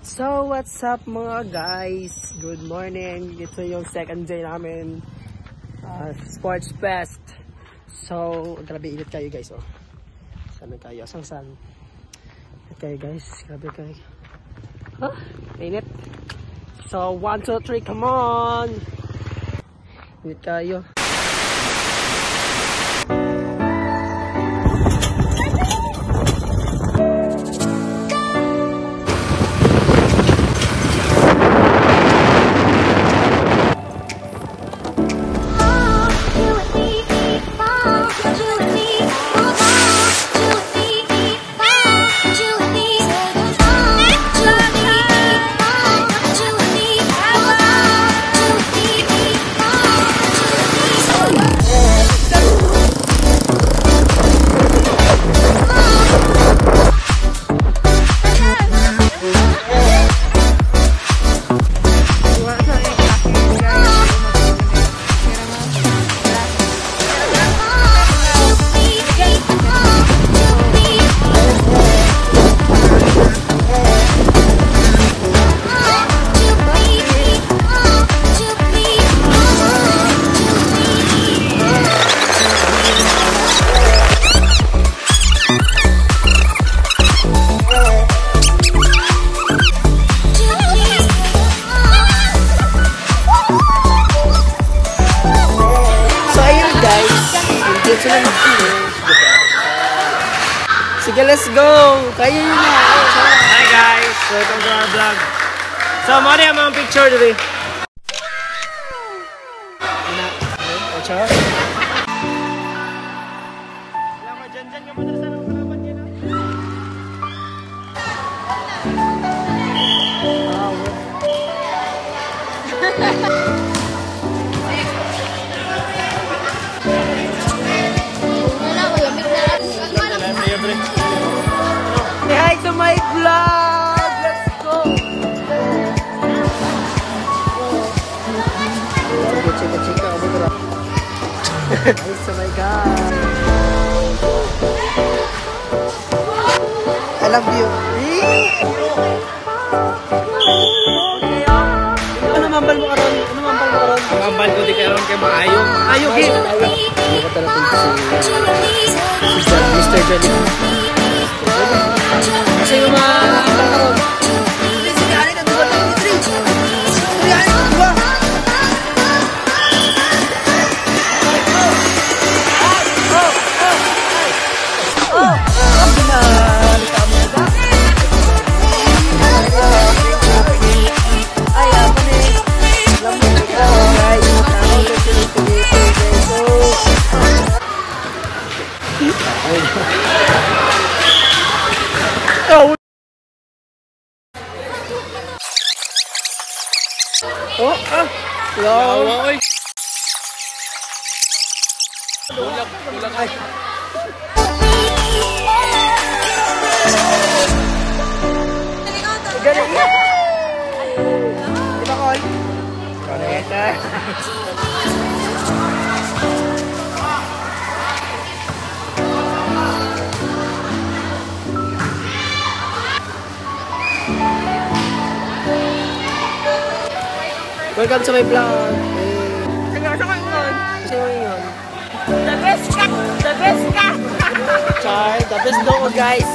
So, what's up mga guys? Good morning. Ito yung second day namin Sports Fest. So, grabe init kayo guys. Oh. Saan kayo? Saan? Init kayo guys. Grabe kayo. Huh? Init. So, 1, 2, 3, come on! Init kayo. Sige, let's go! Kaya yun na! Hi guys! Welcome to our vlog. So, mali ang mga picture dito. Ocho? Alam mo, dyan yung madrasa ng kalaban nila. Say hi to my vlog! Let's go! Chika-chika, umutara. Nice, oh my God! I love you! Ano mambal mo karon? Mambal ko di kayo kay maayong. Maayong, eh! Si Mr. Johnny. Kasi yung mga karon. Sige, alin na 23. Sige, alin na 2. Oh, hello. Ulang ay. Galing yan. Diba, Col? Correct. Welcome to my vlog. Seryoso ko yun. Kasi mo yun. The best ka! The best ka! Char, the best daw ko guys.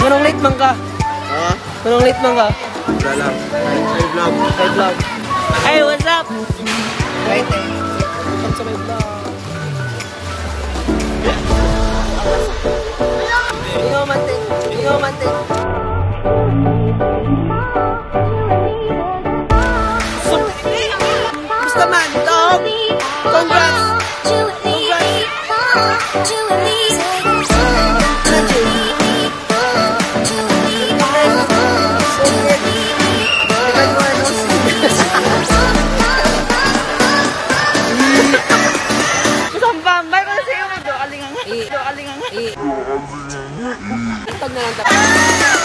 Manong late man ka? Ha? Manong late man ka? Wala lang. Hi vlog. Hi vlog. Hey, what's up? Right. Welcome to my vlog. Ikaw mantin. Ikaw mantin. Gusto man, dog. Congrats. Tag na lang.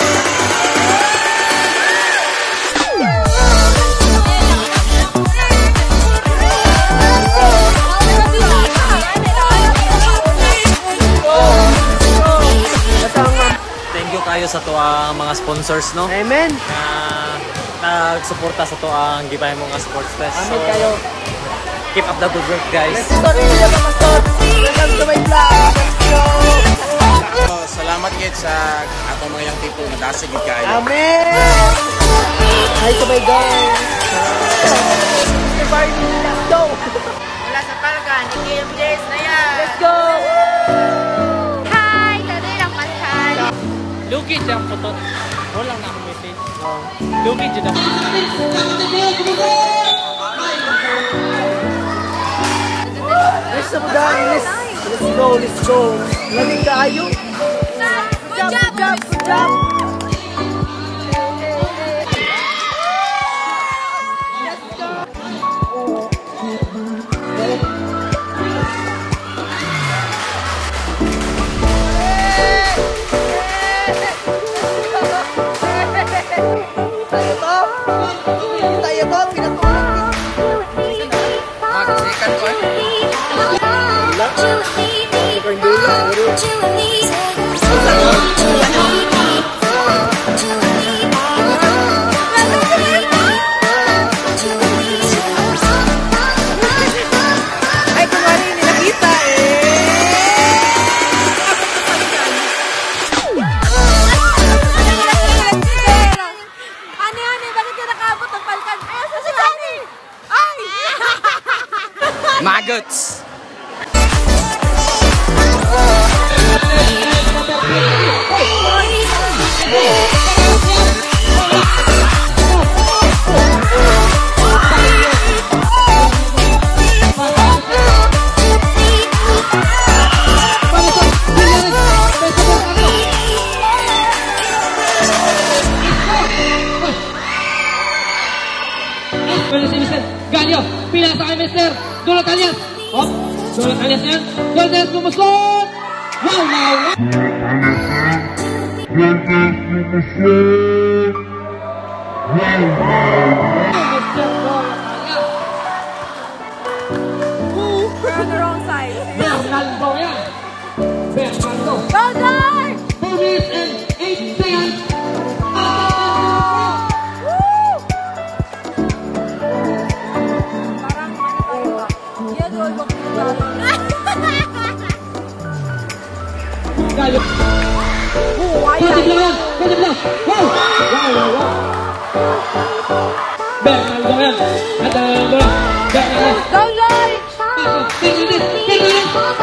sa tuang mga sponsors, no? Amen. Na nagsuporta sa tuang gibahay mga sports fest. Amen kayo. Keep up the good work, guys. Welcome to my vlog. Let's go. Salamat gid sa atong mga young people na dasig gid kayo. Amen. Hi to my guys. Mr. Barney, let's go. Mula sa Palgan, i-game na yan. Let's go. Hi! Tadoy lang pasal. Lugi dyan po to. Wala na akong message. Lugi dyan ako. Let's go guys. Let's go, let's go. Lamig kayo. Good job, boys. Good job. Tayo to, pinatulog. Magsikan ko eh. Ay, kumari, nilakita Ani, bakit ka nakabot ng Palkan? Ay, sa Sunny! Ay! Maggots. Si Mr. Galio, pila sa kay Mr. Dulot Alias. Oh, Dulot Alias yan. Dulot Alias kumusot. Wow, wow, wow. We're on the wrong side. Bernardo yan. Bernardo. Bowser! 4 minutes and 8 seconds. Galio. Positive lang yan. Positive lang. Wow. Wow, wow, wow. Bernardo yan. At Bernardo. Bowser! Take it, take it. Wow.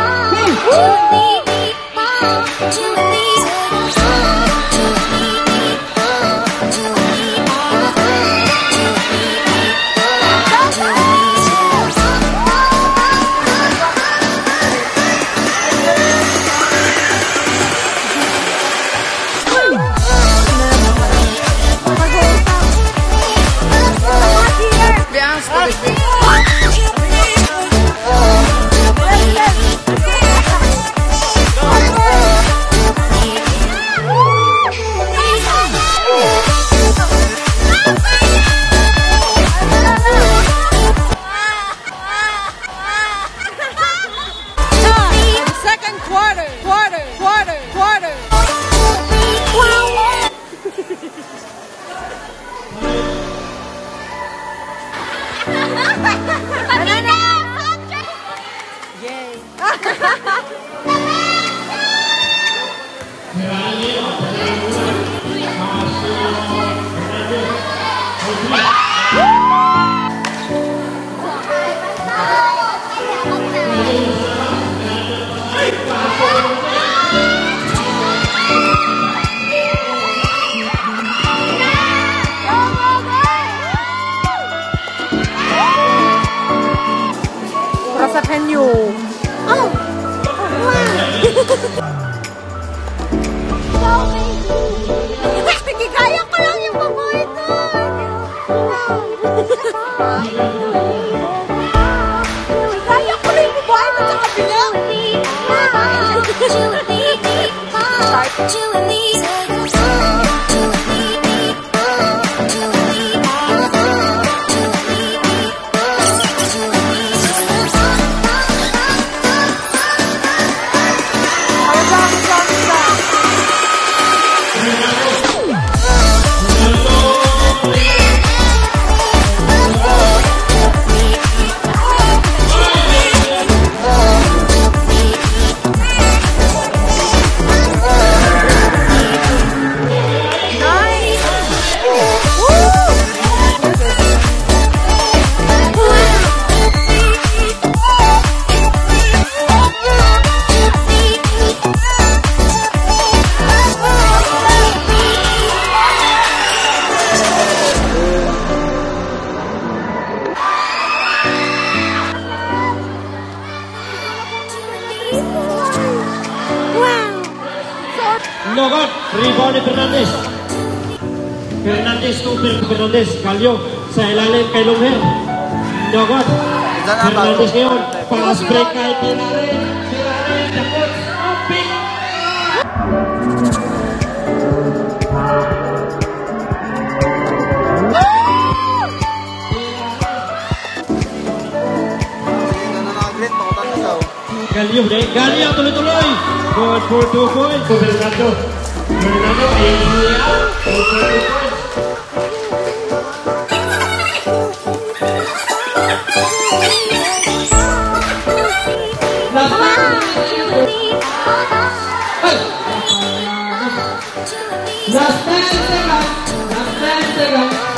Second quarter. Rasakan nyo. Oh! Wow! Gigaya ko lang yung babae doon! Gigaya ko lang yung babae doon sa kabila! Nyogon. Rebound ni Fernandez. Fernandez to Fernandez. Galio sa ilalim kay Longher. Nyogon. Fernandez ngayon. Pass break kay Tirare. Tirare. Tapos. Open. Galio deh. Galio tuloy-tuloy. Good for 2 points. Fernando. Fernando. Good for 2 points. Last 10 seconds. Last 10 seconds.